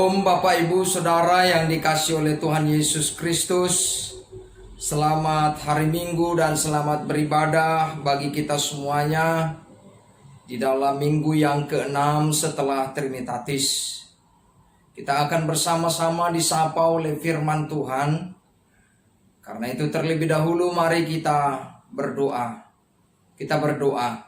Shalom Bapak Ibu Saudara yang dikasihi oleh Tuhan Yesus Kristus. Selamat hari Minggu dan selamat beribadah bagi kita semuanya di dalam minggu yang ke-6 setelah Trinitatis. Kita akan bersama-sama disapa oleh firman Tuhan. Karena itu terlebih dahulu mari kita berdoa. Kita berdoa.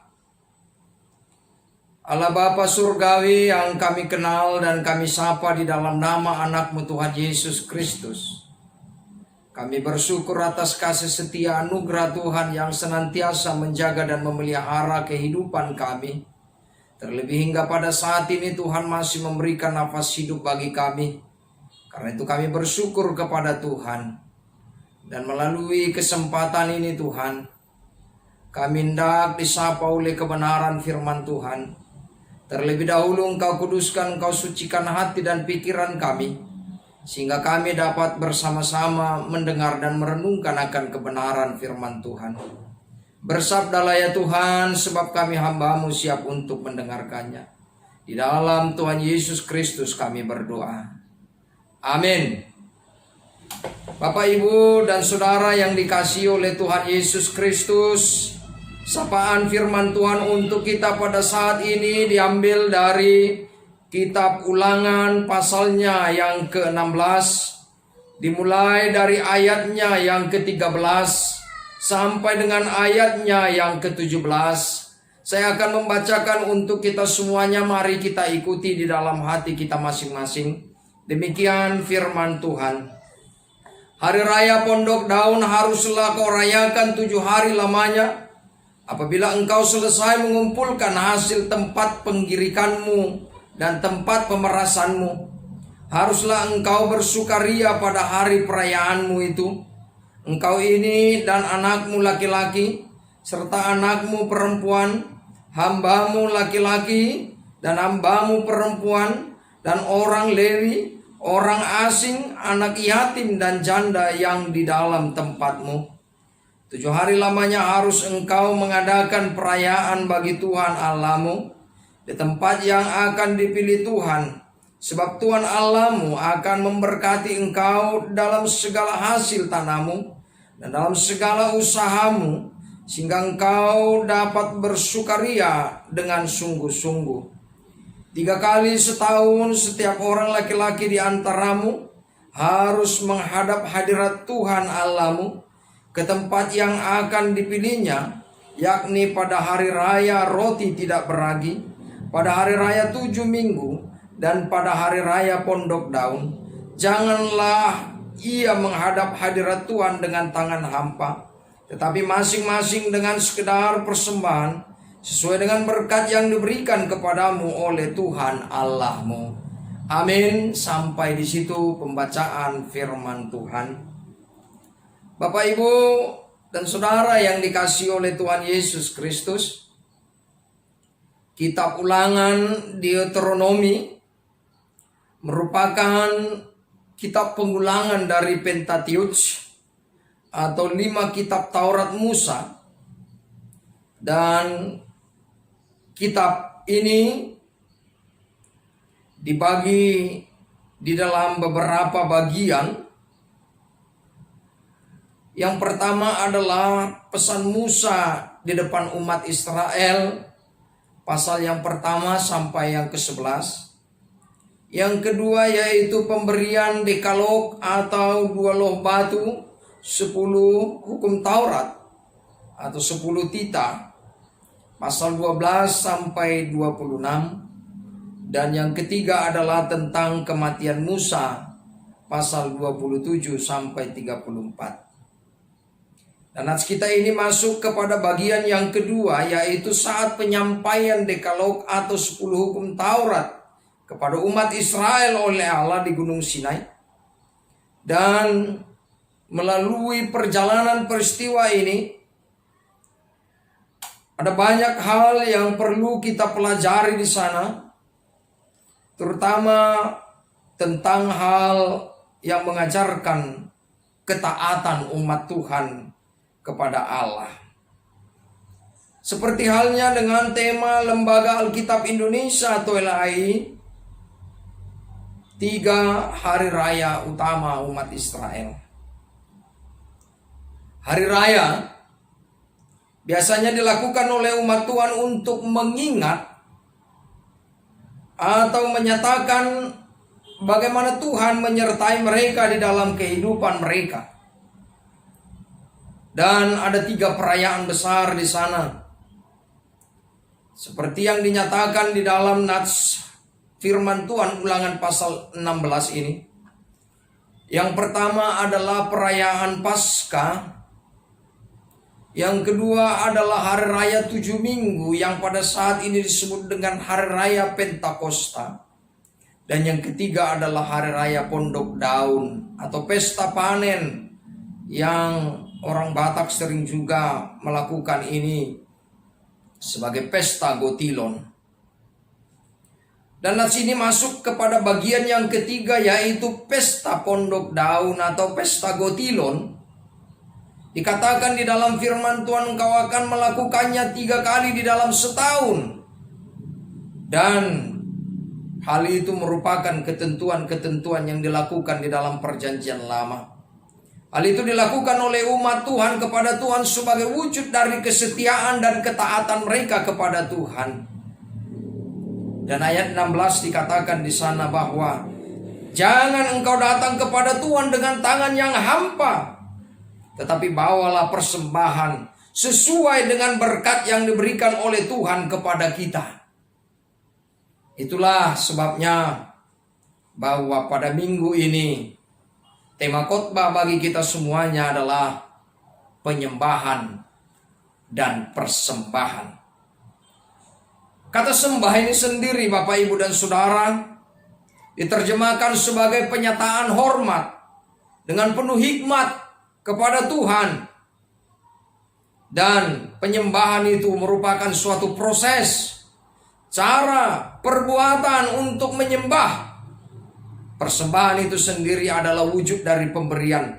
Allah Bapa Surgawi yang kami kenal dan kami sapa di dalam nama anak-Mu Tuhan Yesus Kristus. Kami bersyukur atas kasih setia anugerah Tuhan yang senantiasa menjaga dan memelihara kehidupan kami. Terlebih hingga pada saat ini Tuhan masih memberikan nafas hidup bagi kami. Karena itu kami bersyukur kepada Tuhan. Dan melalui kesempatan ini Tuhan, kami hendak disapa oleh kebenaran firman Tuhan. Terlebih dahulu Engkau kuduskan, Engkau sucikan hati dan pikiran kami, sehingga kami dapat bersama-sama mendengar dan merenungkan akan kebenaran firman Tuhan. Bersabdalah ya Tuhan, sebab kami hamba-Mu siap untuk mendengarkannya. Di dalam Tuhan Yesus Kristus kami berdoa. Amin. Bapak, Ibu, dan Saudara yang dikasihi oleh Tuhan Yesus Kristus, sapaan firman Tuhan untuk kita pada saat ini diambil dari kitab Ulangan pasalnya yang ke-16, dimulai dari ayatnya yang ke-13 sampai dengan ayatnya yang ke-17. Saya akan membacakan untuk kita semuanya, mari kita ikuti di dalam hati kita masing-masing. Demikian firman Tuhan. Hari raya Pondok Daun haruslah kau rayakan 7 hari lamanya. Apabila engkau selesai mengumpulkan hasil tempat penggirikanmu dan tempat pemerasanmu, haruslah engkau bersukaria pada hari perayaanmu itu. Engkau ini dan anakmu laki-laki, serta anakmu perempuan, hambamu laki-laki dan hambamu perempuan, dan orang Lewi, orang asing, anak yatim dan janda yang di dalam tempatmu. 7 hari lamanya harus engkau mengadakan perayaan bagi Tuhan Allahmu di tempat yang akan dipilih Tuhan. Sebab Tuhan Allahmu akan memberkati engkau dalam segala hasil tanahmu dan dalam segala usahamu, sehingga engkau dapat bersukaria dengan sungguh-sungguh. 3 kali setahun setiap orang laki-laki di antaramu harus menghadap hadirat Tuhan Allahmu ke tempat yang akan dipilihnya, yakni pada hari raya roti tidak beragi, pada hari raya 7 minggu, dan pada hari raya Pondok Daun. Janganlah ia menghadap hadirat Tuhan dengan tangan hampa, tetapi masing-masing dengan sekedar persembahan, sesuai dengan berkat yang diberikan kepadamu oleh Tuhan Allahmu. Amin. Sampai di situ pembacaan firman Tuhan. Bapak, Ibu, dan Saudara yang dikasihi oleh Tuhan Yesus Kristus, kitab Ulangan Deuteronomi merupakan kitab pengulangan dari Pentateuch atau 5 kitab Taurat Musa. Dan kitab ini dibagi di dalam beberapa bagian. Yang pertama adalah pesan Musa di depan umat Israel, pasal yang pertama sampai yang ke-11. Yang kedua yaitu pemberian dekalog atau 2 loh batu, 10 hukum Taurat atau 10 tita, pasal 12 sampai 26. Dan yang ketiga adalah tentang kematian Musa, pasal 27 sampai 34. Dan nats kita ini masuk kepada bagian yang kedua, yaitu saat penyampaian dekalog atau 10 hukum Taurat kepada umat Israel oleh Allah di Gunung Sinai. Dan melalui perjalanan peristiwa ini, ada banyak hal yang perlu kita pelajari di sana, terutama tentang hal yang mengajarkan ketaatan umat Tuhan kepada Allah. Seperti halnya dengan tema Lembaga Alkitab Indonesia atau LAI, 3 hari raya utama umat Israel. Hari raya biasanya dilakukan oleh umat Tuhan untuk mengingat atau menyatakan bagaimana Tuhan menyertai mereka di dalam kehidupan mereka. Dan ada 3 perayaan besar di sana. Seperti yang dinyatakan di dalam nats firman Tuhan Ulangan pasal 16 ini. Yang pertama adalah perayaan Paskah. Yang kedua adalah hari raya 7 minggu yang pada saat ini disebut dengan hari raya Pentakosta. Dan yang ketiga adalah hari raya Pondok Daun atau pesta panen yang orang Batak sering juga melakukan ini sebagai pesta Gotilon. Dan nats ini masuk kepada bagian yang ketiga, yaitu pesta Pondok Daun atau pesta Gotilon. Dikatakan di dalam firman Tuhan, engkau akan melakukannya 3 kali di dalam setahun. Dan hal itu merupakan ketentuan-ketentuan yang dilakukan di dalam perjanjian lama. Hal itu dilakukan oleh umat Tuhan kepada Tuhan sebagai wujud dari kesetiaan dan ketaatan mereka kepada Tuhan. Dan ayat 16 dikatakan di sana bahwa jangan engkau datang kepada Tuhan dengan tangan yang hampa, tetapi bawalah persembahan sesuai dengan berkat yang diberikan oleh Tuhan kepada kita. Itulah sebabnya bahwa pada minggu ini tema khotbah bagi kita semuanya adalah penyembahan dan persembahan. Kata sembah ini sendiri, Bapak, Ibu, dan Saudara, diterjemahkan sebagai penyataan hormat dengan penuh hikmat kepada Tuhan. Dan penyembahan itu merupakan suatu proses, cara, perbuatan untuk menyembah. Persembahan itu sendiri adalah wujud dari pemberian,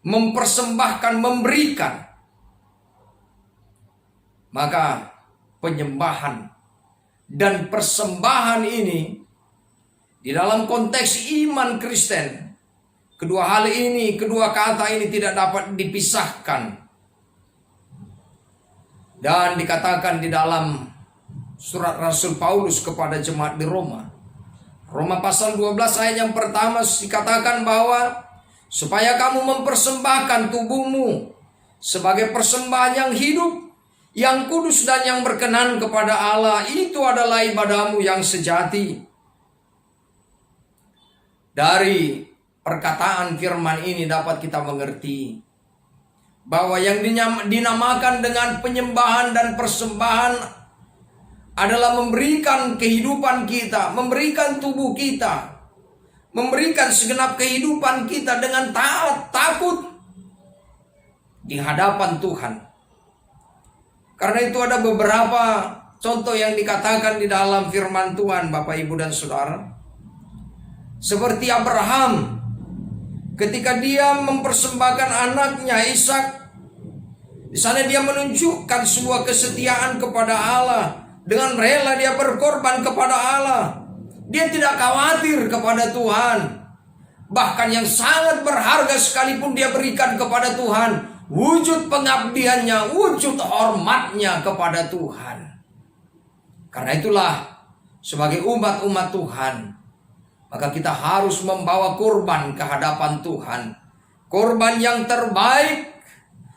mempersembahkan, memberikan. Maka penyembahan dan persembahan ini di dalam konteks iman Kristen, kedua hal ini, kedua kata ini tidak dapat dipisahkan. Dan dikatakan di dalam surat Rasul Paulus kepada jemaat di Roma, Roma pasal 12 ayat yang pertama dikatakan bahwa supaya kamu mempersembahkan tubuhmu sebagai persembahan yang hidup, yang kudus dan yang berkenan kepada Allah, itu adalah ibadahmu yang sejati. Dari perkataan firman ini dapat kita mengerti bahwa yang dinamakan dengan penyembahan dan persembahan adalah memberikan kehidupan kita, memberikan tubuh kita, memberikan segenap kehidupan kita dengan taat, takut di hadapan Tuhan. Karena itu ada beberapa contoh yang dikatakan di dalam firman Tuhan, Bapak, Ibu, dan Saudara. Seperti Abraham, ketika dia mempersembahkan anaknya Ishak, di sana dia menunjukkan sebuah kesetiaan kepada Allah. Dengan rela dia berkorban kepada Allah. Dia tidak khawatir kepada Tuhan. Bahkan yang sangat berharga sekalipun dia berikan kepada Tuhan. Wujud pengabdiannya, wujud hormatnya kepada Tuhan. Karena itulah sebagai umat-umat Tuhan, maka kita harus membawa kurban ke hadapan Tuhan. Kurban yang terbaik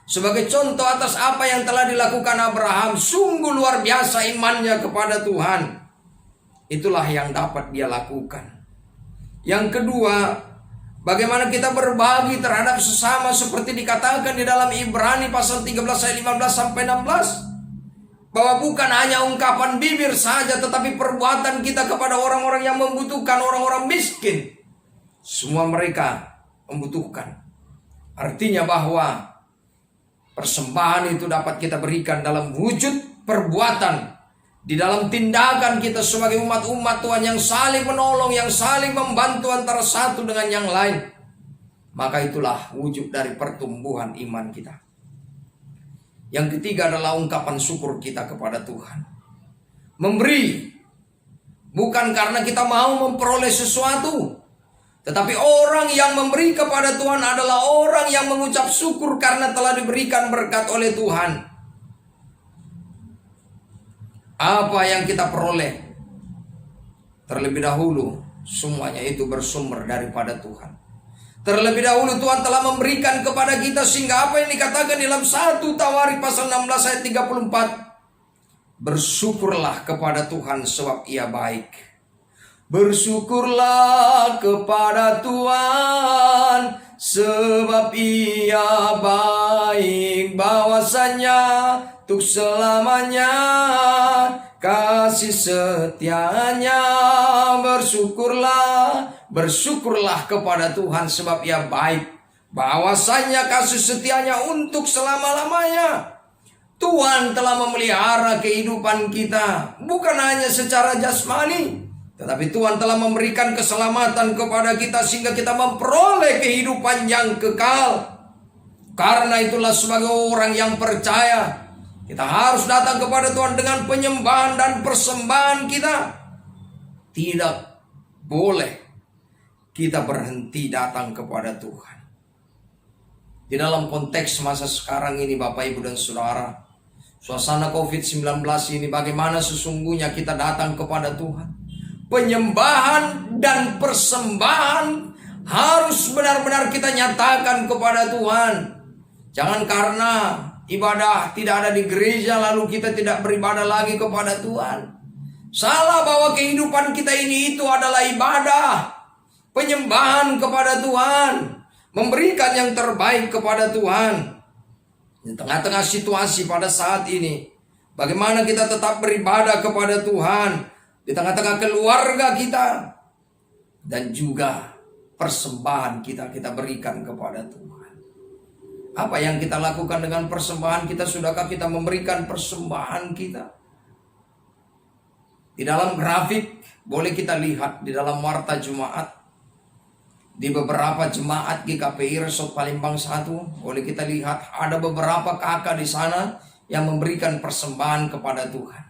sebagai contoh atas apa yang telah dilakukan Abraham. Sungguh luar biasa imannya kepada Tuhan. Itulah yang dapat dia lakukan. Yang kedua, bagaimana kita berbagi terhadap sesama seperti dikatakan di dalam Ibrani pasal 13 ayat 15 sampai 16. Bahwa bukan hanya ungkapan bibir saja, tetapi perbuatan kita kepada orang-orang yang membutuhkan, orang-orang miskin. Semua mereka membutuhkan. Artinya bahwa persembahan itu dapat kita berikan dalam wujud perbuatan, di dalam tindakan kita sebagai umat-umat Tuhan yang saling menolong, yang saling membantu antara satu dengan yang lain. Maka itulah wujud dari pertumbuhan iman kita. Yang ketiga adalah ungkapan syukur kita kepada Tuhan. Memberi bukan karena kita mau memperoleh sesuatu, Tetapi orang yang memberi kepada Tuhan adalah orang yang mengucap syukur karena telah diberikan berkat oleh Tuhan. Apa yang kita peroleh terlebih dahulu, semuanya itu bersumber daripada Tuhan. Terlebih dahulu Tuhan telah memberikan kepada kita, sehingga apa yang dikatakan dalam 1 Tawari pasal 16 ayat 34, bersyukurlah kepada Tuhan sebab Ia baik. Bersyukurlah kepada Tuhan sebab Ia baik, bahwasanya untuk selamanya kasih setianya. Bersyukurlah kepada Tuhan sebab Ia baik, bahwasanya kasih setianya untuk selama-lamanya. Tuhan telah memelihara kehidupan kita, bukan hanya secara jasmani, tetapi Tuhan telah memberikan keselamatan kepada kita sehingga kita memperoleh kehidupan yang kekal. Karena itulah sebagai orang yang percaya, kita harus datang kepada Tuhan dengan penyembahan dan persembahan kita. Tidak boleh kita berhenti datang kepada Tuhan. Di dalam konteks masa sekarang ini Bapak Ibu dan Saudara, suasana COVID-19 ini, bagaimana sesungguhnya kita datang kepada Tuhan. Penyembahan dan persembahan harus benar-benar kita nyatakan kepada Tuhan. Jangan karena ibadah tidak ada di gereja lalu kita tidak beribadah lagi kepada Tuhan. Salah, bahwa kehidupan kita ini itu adalah ibadah, penyembahan kepada Tuhan, memberikan yang terbaik kepada Tuhan. Di tengah-tengah situasi pada saat ini, bagaimana kita tetap beribadah kepada Tuhan di tengah-tengah keluarga kita, dan juga persembahan kita berikan kepada Tuhan. Apa yang kita lakukan dengan persembahan kita? Sudahkah kita memberikan persembahan kita? Di dalam grafik boleh kita lihat di dalam warta Jumat, di beberapa jemaat GKPI Resort Palembang 1, boleh kita lihat ada beberapa kakak di sana yang memberikan persembahan kepada Tuhan.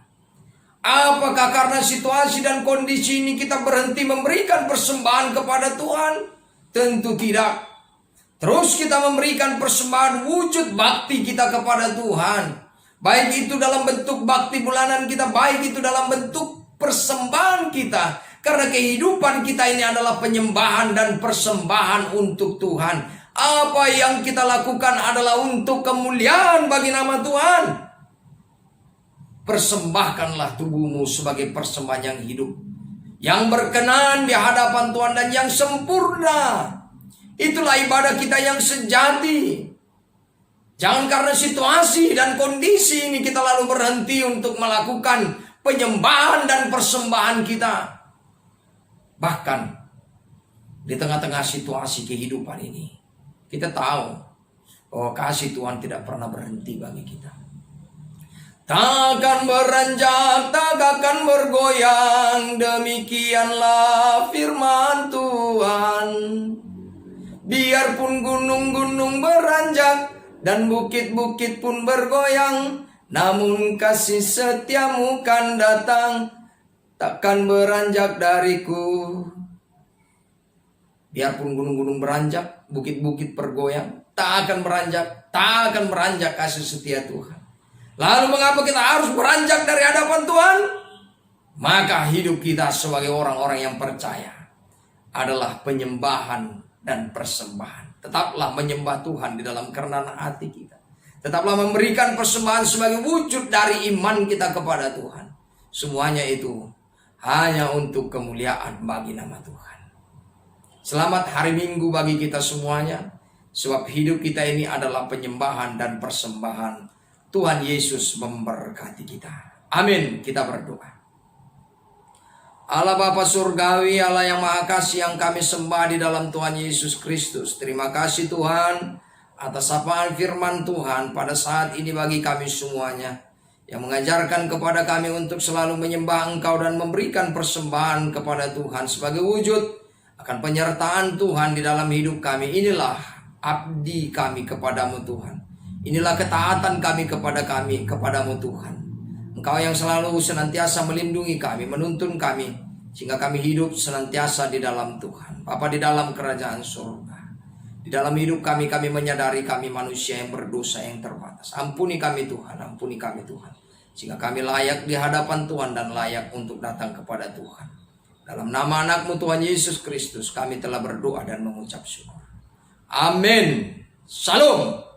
Apakah karena situasi dan kondisi ini kita berhenti memberikan persembahan kepada Tuhan? Tentu tidak. Terus kita memberikan persembahan wujud bakti kita kepada Tuhan. Baik itu dalam bentuk bakti bulanan kita, baik itu dalam bentuk persembahan kita. Karena kehidupan kita ini adalah penyembahan dan persembahan untuk Tuhan. Apa yang kita lakukan adalah untuk kemuliaan bagi nama Tuhan. Persembahkanlah tubuhmu sebagai persembahan yang hidup, yang berkenan di hadapan Tuhan dan yang sempurna. Itulah ibadah kita yang sejati. Jangan karena situasi dan kondisi ini kita lalu berhenti untuk melakukan penyembahan dan persembahan kita. Bahkan di tengah-tengah situasi kehidupan ini, kita tahu bahwa kasih Tuhan tidak pernah berhenti bagi kita. Takkan beranjak, takkan bergoyang, demikianlah firman Tuhan. Biarpun gunung-gunung beranjak dan bukit-bukit pun bergoyang, namun kasih setiamu kan datang, takkan beranjak dariku. Biarpun gunung-gunung beranjak, bukit-bukit bergoyang, tak akan beranjak kasih setia Tuhan. Lalu mengapa kita harus beranjak dari hadapan Tuhan? Maka hidup kita sebagai orang-orang yang percaya adalah penyembahan dan persembahan. Tetaplah menyembah Tuhan di dalam kerendahan hati kita. Tetaplah memberikan persembahan sebagai wujud dari iman kita kepada Tuhan. Semuanya itu hanya untuk kemuliaan bagi nama Tuhan. Selamat hari Minggu bagi kita semuanya, sebab hidup kita ini adalah penyembahan dan persembahan. Tuhan Yesus memberkati kita. Amin. Kita berdoa. Allah Bapa Surgawi, Allah yang Maha Kasih yang kami sembah di dalam Tuhan Yesus Kristus. Terima kasih Tuhan atas sapaan firman Tuhan pada saat ini bagi kami semuanya, yang mengajarkan kepada kami untuk selalu menyembah Engkau dan memberikan persembahan kepada Tuhan sebagai wujud akan penyertaan Tuhan di dalam hidup kami. Inilah abdi kami kepadamu Tuhan. Inilah ketaatan kami kepadamu Tuhan. Engkau yang selalu senantiasa melindungi kami, menuntun kami, sehingga kami hidup senantiasa di dalam Tuhan. Bapa di dalam kerajaan surga, di dalam hidup kami menyadari kami manusia yang berdosa, yang terbatas. Ampuni kami Tuhan, ampuni kami Tuhan, sehingga kami layak di hadapan Tuhan dan layak untuk datang kepada Tuhan. Dalam nama anak-Mu Tuhan Yesus Kristus kami telah berdoa dan mengucap syukur. Amin. Shalom.